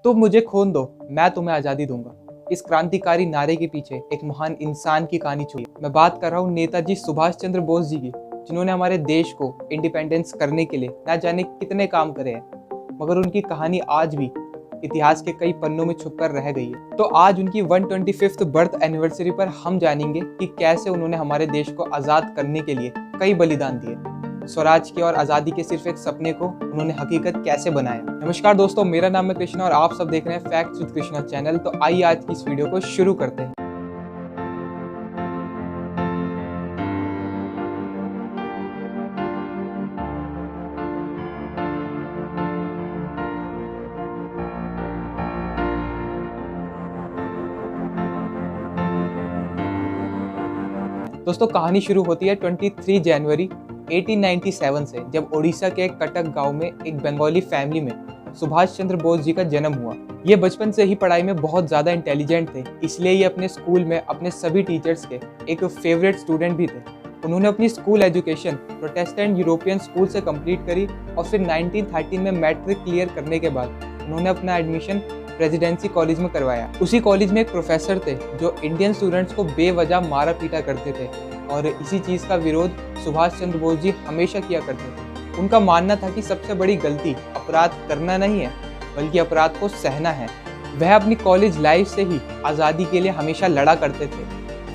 तुम मुझे खून दो, मैं तुम्हें आज़ादी दूंगा। इस क्रांतिकारी नारे के पीछे एक महान इंसान की कहानी छुपी है। मैं बात कर रहा हूँ नेताजी सुभाष चंद्र बोस जी की, जिन्होंने हमारे देश को इंडिपेंडेंस करने के लिए न जाने कितने काम करे हैं, मगर उनकी कहानी आज भी इतिहास के कई पन्नों में छुपकर रह गई है। तो आज उनकी 125th बर्थ एनिवर्सरी पर हम जानेंगे कि कैसे उन्होंने हमारे देश को आज़ाद करने के लिए कई बलिदान दिए। स्वराज के और आज़ादी के सिर्फ एक सपने को उन्होंने हकीकत कैसे बनाया। नमस्कार दोस्तों, मेरा नाम है कृष्णा और आप सब देख रहे हैं फैक्ट्स विद कृष्णा चैनल। तो आइए आज की इस वीडियो को शुरू करते हैं। दोस्तों, कहानी शुरू होती है 23 जनवरी 1897 से, जब ओडिशा के कटक गांव में एक बंगाली फैमिली में सुभाष चंद्र बोस जी का जन्म हुआ। ये बचपन से ही पढ़ाई में बहुत ज़्यादा इंटेलिजेंट थे, इसलिए ये अपने स्कूल में अपने सभी टीचर्स के एक फेवरेट स्टूडेंट भी थे। उन्होंने अपनी school education Protestant European school से कंप्लीट करी और फिर 1913 में मैट्रिक क्लियर करने के बाद उन्होंने अपना एडमिशन प्रेसिडेंसी कॉलेज में करवाया। उसी कॉलेज में एक प्रोफेसर थे जो इंडियन स्टूडेंट्स को बेवजह मारा पीटा करते थे और इसी चीज़ का विरोध सुभाष चंद्र बोस जी हमेशा किया करते थे। उनका मानना था कि सबसे बड़ी गलती अपराध करना नहीं है, बल्कि अपराध को सहना है। वह अपनी कॉलेज लाइफ से ही आज़ादी के लिए हमेशा लड़ा करते थे।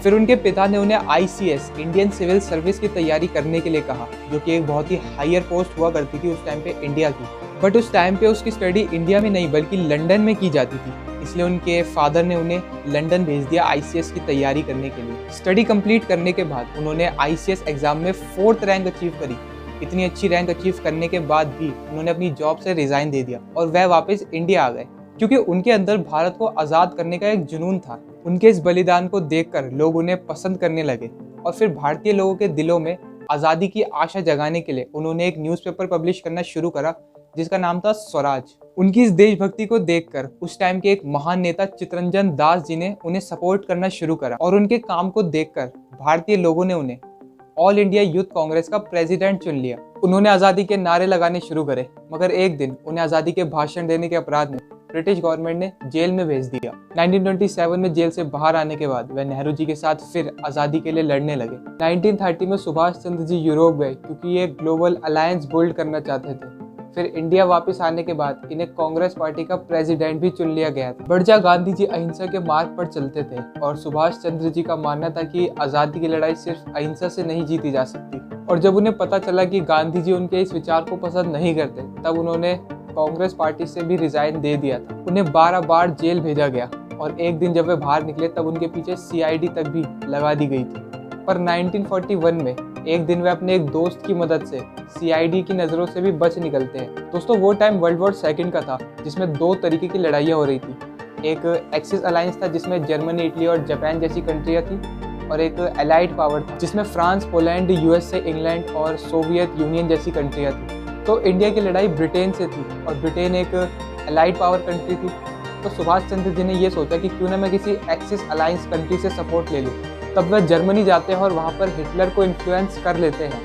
फिर उनके पिता ने उन्हें ICS इंडियन सिविल सर्विस की तैयारी करने के लिए कहा, जो कि एक बहुत ही हायर पोस्ट हुआ करती थी उस टाइम पे इंडिया की। बट उस टाइम पे उसकी स्टडी इंडिया में नहीं बल्कि लंदन में की जाती थी, इसलिए उनके फादर ने उन्हें लंदन भेज दिया ICS की तैयारी करने के लिए। स्टडी कंप्लीट करने के बाद उन्होंने ICS एग्जाम में 4th रैंक अचीव करी। इतनी अच्छी रैंक अचीव करने के बाद भी उन्होंने अपनी जॉब से रिजाइन दे दिया और वह वापस इंडिया आ गए, क्योंकि उनके अंदर भारत को आज़ाद करने का एक जुनून था। उनके इस बलिदान को देखकर लोग उन्हें पसंद करने लगे और फिर भारतीय लोगों के दिलों में आज़ादी की आशा जगाने के लिए उन्होंने एक न्यूज़पेपर पब्लिश करना शुरू करा, जिसका नाम था स्वराज। उनकी इस देशभक्ति को देखकर उस टाइम के एक महान नेता चित्तरंजन दास जी ने उन्हें सपोर्ट करना शुरू करा और उनके काम को देखकर भारतीय लोगों ने उन्हें ऑल इंडिया यूथ कांग्रेस का प्रेसिडेंट चुन लिया। उन्होंने आज़ादी के नारे लगाने शुरू करे, मगर एक दिन उन्हें आज़ादी के भाषण देने के अपराध में ब्रिटिश गवर्नमेंट ने जेल में भेज दिया। 1927 में जेल से बाहर आने के बाद वह नेहरू जी के साथ फिर आज़ादी के लिए लड़ने लगे। 1930 में सुभाष चंद्र जी यूरोप गए, क्योंकि ये ग्लोबल अलायंस बिल्ड करना चाहते थे। फिर इंडिया वापस आने के बाद इन्हें कांग्रेस पार्टी का प्रेसिडेंट भी चुन लिया गया था। बट जहाँ गांधी जी अहिंसा के मार्ग पर चलते थे और सुभाष चंद्र जी का मानना था कि आज़ादी की लड़ाई सिर्फ अहिंसा से नहीं जीती जा सकती, और जब उन्हें पता चला कि गांधी जी उनके इस विचार को पसंद नहीं करते, तब उन्होंने कांग्रेस पार्टी से भी रिजाइन दे दिया था। उन्हें 12 बार जेल भेजा गया और एक दिन जब वे बाहर निकले तब उनके पीछे CID तक भी लगा दी गई थी। पर 1941 में एक दिन वे अपने एक दोस्त की मदद से CID की नज़रों से भी बच निकलते हैं। दोस्तों, वो टाइम वर्ल्ड वॉर सेकंड का था, जिसमें 2 तरीके की लड़ाइयाँ हो रही थी। एक एक्सिस अलायंस था, जिसमें जर्मनी, इटली और जापान जैसी कंट्रियाँ थी, और एक एलाइड पावर था, जिसमें फ्रांस, पोलैंड, USA, इंग्लैंड और सोवियत यूनियन जैसी कंट्रियाँ थी। तो इंडिया की लड़ाई ब्रिटेन से थी और ब्रिटेन एक एलाइड पावर कंट्री थी। तो सुभाष चंद्र जी ने ये सोचा कि क्यों ना मैं किसी एक्सिस अलायंस कंट्री से सपोर्ट ले लूँ। तब वह जर्मनी जाते हैं और वहाँ पर हिटलर को इन्फ्लुएंस कर लेते हैं।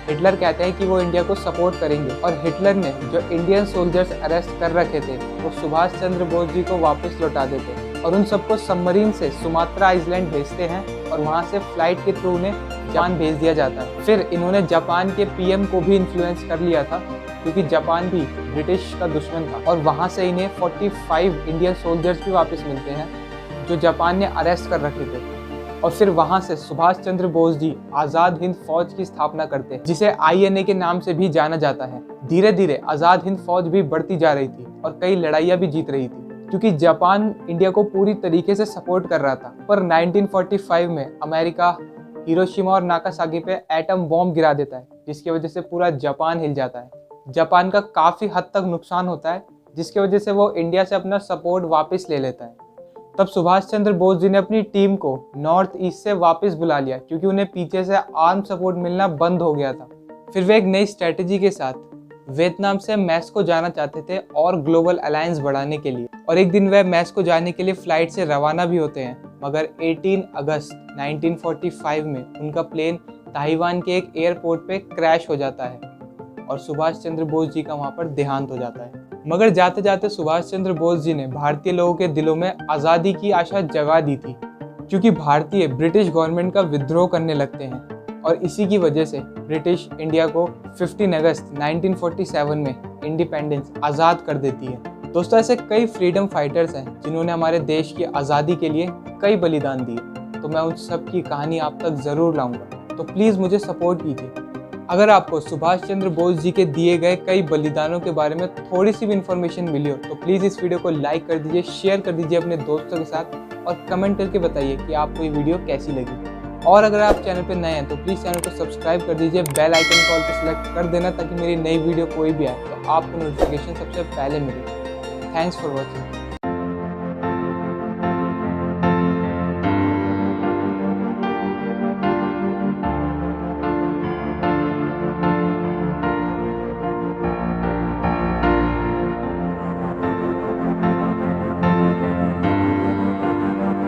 हिटलर कहते हैं कि वो इंडिया को सपोर्ट करेंगे, और हिटलर ने जो इंडियन सोल्जर्स अरेस्ट कर रखे थे वो सुभाष चंद्र बोस जी को वापस लौटा देते और उन सबको सबमरीन से सुमात्रा आइलैंड भेजते हैं और वहाँ से फ्लाइट के थ्रू उन्हें जापान भेज दिया जाता है। फिर इन्होंने जापान के PM को भी इन्फ्लुएंस कर लिया था, क्योंकि जापान भी ब्रिटिश का दुश्मन था, और वहाँ से इन्हें 45 इंडियन सोल्जर्स भी वापस मिलते हैं जो जापान ने अरेस्ट कर रखे थे। और फिर वहाँ से सुभाष चंद्र बोस जी आज़ाद हिंद फौज की स्थापना करते हैं, जिसे INA के नाम से भी जाना जाता है। धीरे धीरे आज़ाद हिंद फौज भी बढ़ती जा रही थी और कई लड़ाइयाँ भी जीत रही थी, क्योंकि जापान इंडिया को पूरी तरीके से सपोर्ट कर रहा था। पर 1945 में अमेरिका हिरोशिमा और नागासाकी पे एटम बॉम्ब गिरा देता है, जिसकी वजह से पूरा जापान हिल जाता है। जापान का काफ़ी हद तक नुकसान होता है, जिसकी वजह से वो इंडिया से अपना सपोर्ट वापस ले लेता है। तब सुभाष चंद्र बोस जी ने अपनी टीम को नॉर्थ ईस्ट से वापस बुला लिया, क्योंकि उन्हें पीछे से आर्म सपोर्ट मिलना बंद हो गया था। फिर वे एक नई स्ट्रेटेजी के साथ वियतनाम से मैस्को जाना चाहते थे और ग्लोबल अलायंस बढ़ाने के लिए, और एक दिन वह मैस्को जाने के लिए फ्लाइट से रवाना भी होते हैं। मगर 18 अगस्त 1945 में उनका प्लेन ताइवान के एक एयरपोर्ट पे क्रैश हो जाता है और सुभाष चंद्र बोस जी का वहाँ पर देहांत हो जाता है। मगर जाते जाते सुभाष चंद्र बोस जी ने भारतीय लोगों के दिलों में आज़ादी की आशा जगा दी थी, क्योंकि भारतीय ब्रिटिश गवर्नमेंट का विद्रोह करने लगते हैं और इसी की वजह से ब्रिटिश इंडिया को 15 अगस्त 1947 में इंडिपेंडेंस आज़ाद कर देती है। दोस्तों, ऐसे कई फ्रीडम फाइटर्स हैं जिन्होंने हमारे देश की आज़ादी के लिए कई बलिदान दिए, तो मैं उन सब की कहानी आप तक ज़रूर लाऊंगा। तो प्लीज़ मुझे सपोर्ट कीजिए। अगर आपको सुभाष चंद्र बोस जी के दिए गए कई बलिदानों के बारे में थोड़ी सी भी इन्फॉर्मेशन मिली हो तो प्लीज़ इस वीडियो को लाइक कर दीजिए, शेयर कर दीजिए अपने दोस्तों के साथ और कमेंट करके बताइए कि आपको ये वीडियो कैसी लगी। और अगर आप चैनल पर नए हैं तो प्लीज़ चैनल को सब्सक्राइब कर दीजिए, बेल आइकन कॉल पर सेलेक्ट कर देना ताकि मेरी नई वीडियो कोई भी आए तो आपको नोटिफिकेशन सबसे पहले मिले। Thanks for watching.